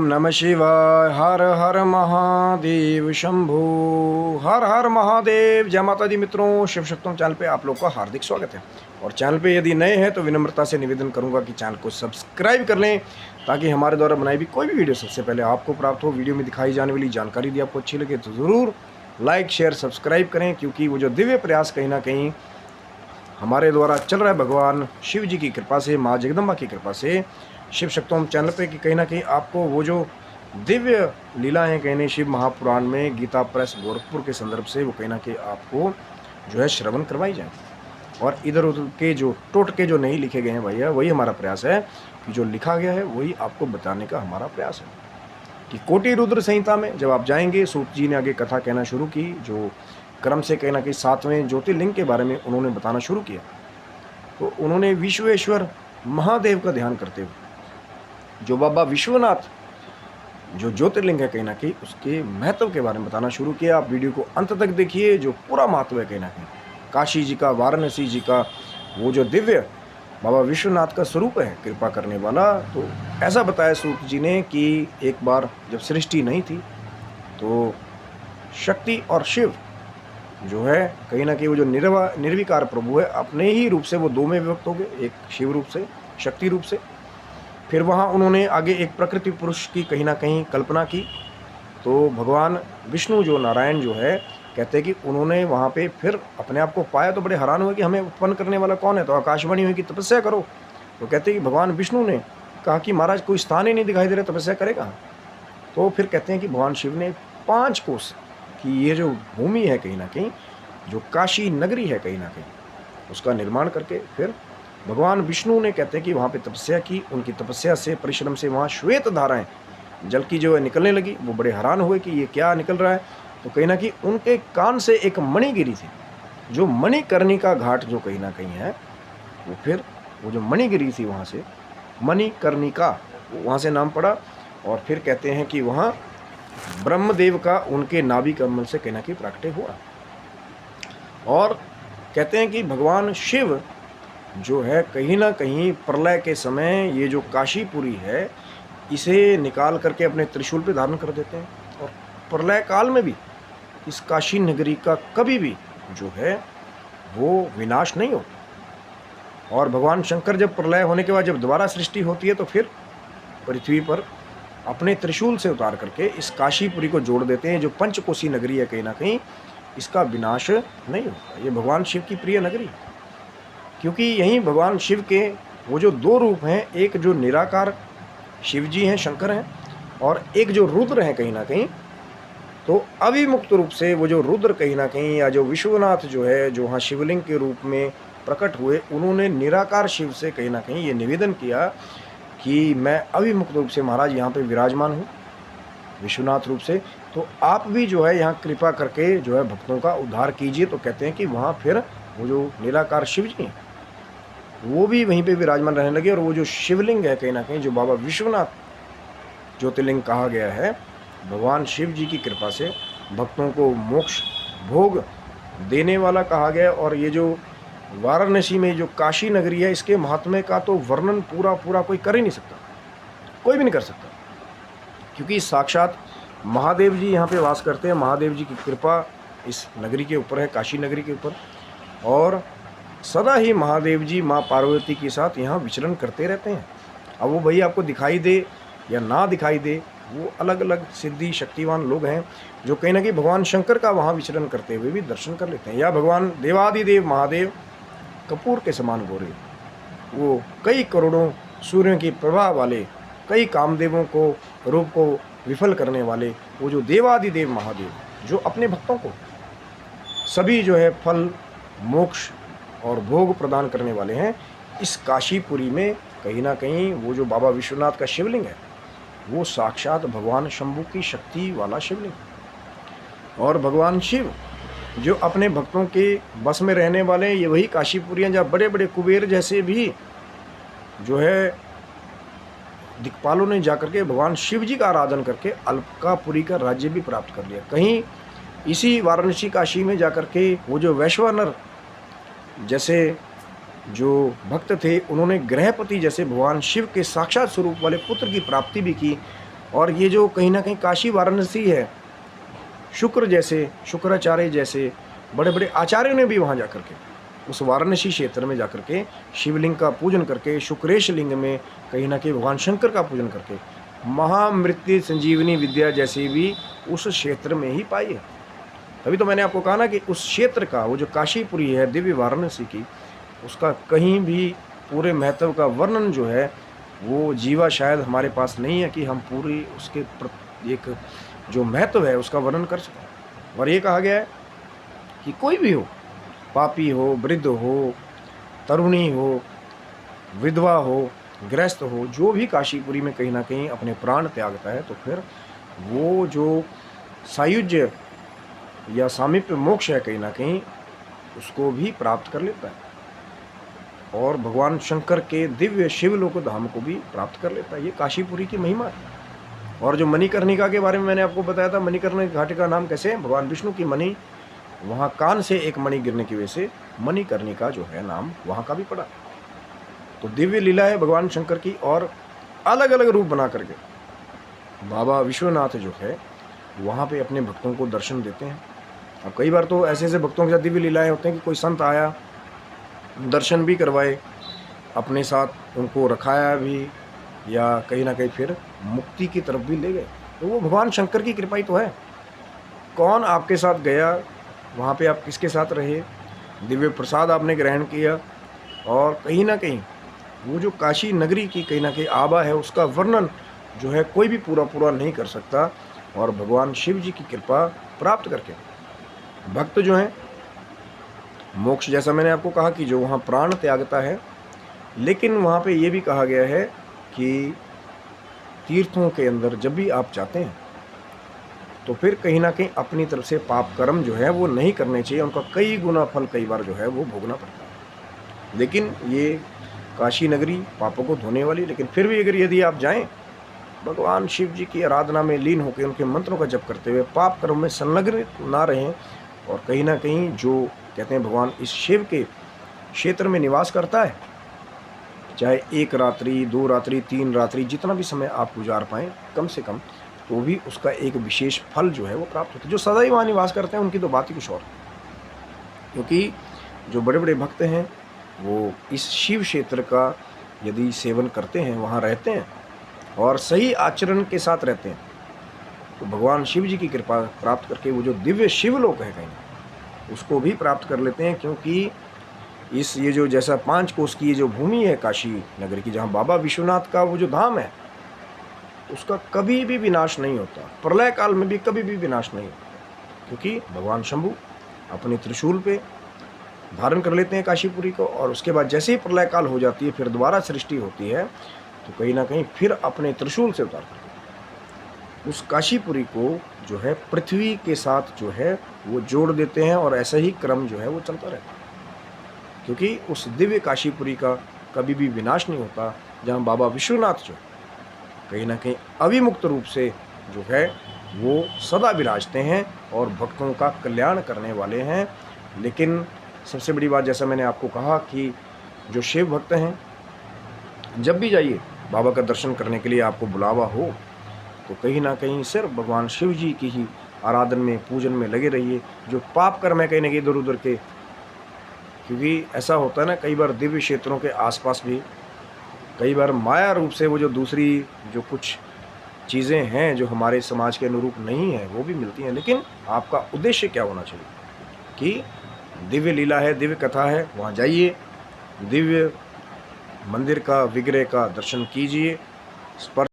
ओम नमः शिवाय। हर हर महादेव शंभू। हर हर महादेव। जय माता दी मित्रों, शिव शक्तम चैनल पे आप लोग का हार्दिक स्वागत है। और चैनल पे यदि नए हैं तो विनम्रता से निवेदन करूंगा कि चैनल को सब्सक्राइब कर लें, ताकि हमारे द्वारा बनाई भी कोई भी वीडियो सबसे पहले आपको प्राप्त हो। वीडियो में दिखाई जाने वाली जानकारी यदि आपको अच्छी लगे तो ज़रूर लाइक शेयर सब्सक्राइब करें, क्योंकि वो जो दिव्य प्रयास कहीं ना कहीं हमारे द्वारा चल रहा है भगवान शिव जी की कृपा से, माँ जगदम्बा की कृपा से, शिव शक्तम चैनल पे, कि कहीं ना कहीं आपको वो जो दिव्य लीला है कहीं शिव महापुराण में गीता प्रेस गोरखपुर के संदर्भ से, वो कहीं ना कहीं आपको जो है श्रवण करवाई जाए। और इधर उधर के जो टोटके जो नहीं लिखे गए हैं भैया, वही हमारा प्रयास है कि जो लिखा गया है वही आपको बताने का हमारा प्रयास है। कि कोटि रुद्र संहिता में जब आप जाएंगे, सूत जी ने आगे कथा कहना शुरू की, जो क्रम से कहीं ना कहीं 7वें ज्योतिर्लिंग के बारे में उन्होंने बताना शुरू किया। तो उन्होंने विश्वेश्वर महादेव का ध्यान करते हुए जो बाबा विश्वनाथ जो ज्योतिर्लिंग है कहीं ना कहीं उसके महत्व के बारे में बताना शुरू किया। आप वीडियो को अंत तक देखिए, जो पूरा महत्व है कहीं ना कहीं काशी जी का, वाराणसी जी का, वो जो दिव्य बाबा विश्वनाथ का स्वरूप है कृपा करने वाला। तो ऐसा बताया सूत जी ने कि एक बार जब सृष्टि नहीं थी तो शक्ति और शिव जो है कहीं ना कहीं वो जो निर्विकार प्रभु है, अपने ही रूप से वो दो में विभक्त हो गए, एक शिव रूप से, शक्ति रूप से। फिर वहाँ उन्होंने आगे एक प्रकृति पुरुष की कहीं ना कहीं कल्पना की। तो भगवान विष्णु जो नारायण जो है, कहते हैं कि उन्होंने वहाँ पे फिर अपने आप को पाया तो बड़े हैरान हुए कि हमें उत्पन्न करने वाला कौन है। तो आकाशवाणी हुई कि तपस्या करो। तो कहते हैं कि भगवान विष्णु ने कहा कि महाराज कोई स्थान ही नहीं दिखाई दे रहा, तपस्या करेगा। तो फिर कहते हैं कि भगवान शिव ने 5 कोस की ये जो भूमि है कहीं ना कहीं, जो काशी नगरी है कहीं ना कहीं, उसका निर्माण करके फिर भगवान विष्णु ने कहते हैं कि वहाँ पे तपस्या की। उनकी तपस्या से, परिश्रम से वहाँ श्वेत धाराएं जल की जो है निकलने लगी। वो बड़े हैरान हुए कि ये क्या निकल रहा है। तो कहीं ना कहीं उनके कान से एक मणि गिरी थी, जो मणिकर्णिका घाट जो कहीं ना कहीं है, वो फिर वो जो मणि गिरी थी वहाँ से मणिकर्णिका, वहाँ से नाम पड़ा। और फिर कहते हैं कि वहाँ ब्रह्मदेव का उनके नाभि कमल से कहीं ना कहीं प्रकटे हुआ। और कहते हैं कि भगवान शिव जो है कहीं ना कहीं प्रलय के समय ये जो काशीपुरी है इसे निकाल करके अपने त्रिशूल पे धारण कर देते हैं। और प्रलय काल में भी इस काशी नगरी का कभी भी जो है वो विनाश नहीं होता। और भगवान शंकर जब प्रलय होने के बाद जब दोबारा सृष्टि होती है तो फिर पृथ्वी पर अपने त्रिशूल से उतार करके इस काशीपुरी को जोड़ देते हैं। जो पंचकोशी नगरी है कहीं ना कहीं, इसका विनाश नहीं होता। ये भगवान शिव की प्रिय नगरी है, क्योंकि यहीं भगवान शिव के वो जो 2 रूप हैं, एक जो निराकार शिव जी हैं, शंकर हैं, और एक जो रुद्र हैं कहीं ना कहीं। तो अविमुक्त रूप से वो जो रुद्र कहीं ना कहीं, या जो विश्वनाथ जो है, जो वहाँ शिवलिंग के रूप में प्रकट हुए, उन्होंने निराकार शिव से कहीं ना कहीं ये निवेदन किया कि मैं अविमुक्त रूप से महाराज यहाँ पे विराजमान हूँ विश्वनाथ रूप से, तो आप भी जो है यहाँ कृपा करके जो है भक्तों का उद्धार कीजिए। तो कहते हैं कि वहाँ फिर वो जो निराकार शिव जी हैं वो भी वहीं पे विराजमान रहने लगे। और वो जो शिवलिंग है कहीं ना कहीं, जो बाबा विश्वनाथ ज्योतिर्लिंग कहा गया है, भगवान शिव जी की कृपा से भक्तों को मोक्ष भोग देने वाला कहा गया। और ये जो वाराणसी में जो काशी नगरी है, इसके महात्म्य का तो वर्णन पूरा कोई कर ही नहीं सकता, कोई भी नहीं कर सकता, क्योंकि साक्षात महादेव जी यहाँ पे वास करते हैं। महादेव जी की कृपा इस नगरी के ऊपर है, काशी नगरी के ऊपर। और सदा ही महादेव जी माँ पार्वती के साथ यहाँ विचरण करते रहते हैं। अब वो भाई आपको दिखाई दे या ना दिखाई दे, वो अलग अलग सिद्धि शक्तिवान लोग हैं जो कहीं ना कहीं भगवान शंकर का वहाँ विचरण करते हुए भी दर्शन कर लेते हैं। या भगवान देवादिदेव महादेव कपूर के समान गोरे, वो कई करोड़ों सूर्यों की प्रभा वाले, कई कामदेवों को रूप को विफल करने वाले, वो जो देवादिदेव महादेव जो अपने भक्तों को सभी जो है फल, मोक्ष और भोग प्रदान करने वाले हैं। इस काशीपुरी में कहीं ना कहीं वो जो बाबा विश्वनाथ का शिवलिंग है, वो साक्षात भगवान शंभू की शक्ति वाला शिवलिंग। और भगवान शिव जो अपने भक्तों के बस में रहने वाले हैं, ये वही काशीपुरी हैं जहाँ बड़े बड़े कुबेर जैसे भी जो है दिक्पालों ने जाकर के भगवान शिव जी का आराधन करके अलकापुरी का राज्य भी प्राप्त कर लिया। कहीं इसी वाराणसी काशी में जाकर के वो जो वैश्वानर जैसे जो भक्त थे, उन्होंने ग्रहपति जैसे भगवान शिव के साक्षात स्वरूप वाले पुत्र की प्राप्ति भी की। और ये जो कहीं ना कहीं काशी वाराणसी है, शुक्राचार्य जैसे बड़े बड़े आचार्यों ने भी वहाँ जाकर के, उस वाराणसी क्षेत्र में जाकर के शिवलिंग का पूजन करके, शुक्रेश लिंग में कहीं ना कहीं भगवान शंकर का पूजन करके महामृत्यु संजीवनी विद्या जैसी भी उस क्षेत्र में ही पाई है। तभी तो मैंने आपको कहा ना कि उस क्षेत्र का, वो जो काशीपुरी है दिव्य वाराणसी की, उसका कहीं भी पूरे महत्व का वर्णन जो है वो जीवा शायद हमारे पास नहीं है कि हम पूरी उसके एक जो महत्व है उसका वर्णन कर सकें। और ये कहा गया है कि कोई भी हो, पापी हो, वृद्ध हो, तरुणी हो, विधवा हो, गृहस्थ हो, जो भी काशीपुरी में कहीं ना कहीं अपने प्राण त्यागता है तो फिर वो जो सायुज्य या सामीप्य मोक्ष है कहीं ना कहीं उसको भी प्राप्त कर लेता है और भगवान शंकर के दिव्य शिवलोक धाम को भी प्राप्त कर लेता है। ये काशीपुरी की महिमा है। और जो मणिकर्णिका के बारे में मैंने आपको बताया था, मणिकर्णिका घाटी का नाम कैसे है, भगवान विष्णु की मणि, वहाँ कान से एक मणि गिरने की वजह से मणिकर्णिका जो है नाम वहाँ का भी पड़ा। तो दिव्य लीला है भगवान शंकर की, और अलग अलग रूप बना करके बाबा विश्वनाथ जो है वहाँ पे अपने भक्तों को दर्शन देते हैं। अब कई बार तो ऐसे ऐसे भक्तों के साथ दिव्य लीलाएं होते हैं कि कोई संत आया, दर्शन भी करवाए, अपने साथ उनको रखाया भी, या कहीं ना कहीं फिर मुक्ति की तरफ भी ले गए। तो वो भगवान शंकर की कृपा ही तो है। कौन आपके साथ गया, वहाँ पे आप किसके साथ रहे, दिव्य प्रसाद आपने ग्रहण किया, और कहीं ना कहीं वो जो काशी नगरी की कहीं ना कहीं आभा है उसका वर्णन जो है कोई भी पूरा नहीं कर सकता। और भगवान शिव जी की कृपा प्राप्त करके भक्त जो हैं मोक्ष, जैसा मैंने आपको कहा कि जो वहाँ प्राण त्यागता है, लेकिन वहाँ पे ये भी कहा गया है कि तीर्थों के अंदर जब भी आप जाते हैं तो फिर कहीं ना कहीं अपनी तरफ से पाप कर्म जो है वो नहीं करने चाहिए, उनका कई गुना फल कई बार जो है वो भोगना पड़ता है। लेकिन ये काशी नगरी पापों को धोने वाली, लेकिन फिर भी अगर यदि आप जाएं भगवान शिव जी की आराधना में लीन होकर उनके मंत्रों का जप करते हुए पाप कर्म में संलग्न ना रहें, और कहीं ना कहीं जो कहते हैं भगवान इस शिव के क्षेत्र में निवास करता है, चाहे 1 रात्रि 2 रात्रि 3 रात्रि जितना भी समय आप गुजार पाएँ कम से कम, तो भी उसका एक विशेष फल जो है वो प्राप्त होता है। जो सदा ही वहाँ निवास करते हैं उनकी तो बात ही कुछ और, क्योंकि जो बड़े बड़े भक्त हैं वो इस शिव क्षेत्र का यदि सेवन करते हैं, वहाँ रहते हैं और सही आचरण के साथ रहते हैं, तो भगवान शिव जी की कृपा प्राप्त करके वो जो दिव्य शिवलोक है कहीं उसको भी प्राप्त कर लेते हैं। क्योंकि इस ये जो जैसा 5 कोस की ये जो भूमि है काशी नगर की, जहाँ बाबा विश्वनाथ का वो जो धाम है उसका कभी भी विनाश नहीं होता, प्रलय काल में भी कभी भी विनाश नहीं होता, क्योंकि भगवान शंभु अपने त्रिशूल पे धारण कर लेते हैं काशीपुरी को, और उसके बाद जैसे ही प्रलय काल हो जाती है फिर दोबारा सृष्टि होती है, तो कहीं ना कहीं फिर अपने त्रिशूल से उतार करके उस काशीपुरी को जो है पृथ्वी के साथ जो है वो जोड़ देते हैं, और ऐसा ही क्रम जो है वो चलता रहता है, क्योंकि उस दिव्य काशीपुरी का कभी भी विनाश नहीं होता, जहाँ बाबा विश्वनाथ जो कहीं ना कहीं अविमुक्त रूप से जो है वो सदा विराजते हैं और भक्तों का कल्याण करने वाले हैं। लेकिन सबसे बड़ी बात, जैसा मैंने आपको कहा कि जो शिव भक्त हैं जब भी जाइए बाबा का दर्शन करने के लिए आपको बुलावा हो, तो कहीं ना कहीं सिर्फ भगवान शिव जी की ही आराधन में पूजन में लगे रहिए। जो पाप कर्म है कहीं ना कहीं इधर उधर के, क्योंकि ऐसा होता है ना कई बार दिव्य क्षेत्रों के आसपास भी कई बार माया रूप से वो जो दूसरी जो कुछ चीज़ें हैं जो हमारे समाज के अनुरूप नहीं है वो भी मिलती हैं। लेकिन आपका उद्देश्य क्या होना चाहिए कि दिव्य लीला है, दिव्य कथा है, वहाँ जाइए, दिव्य मंदिर का विग्रह का दर्शन कीजिए, स्पर्श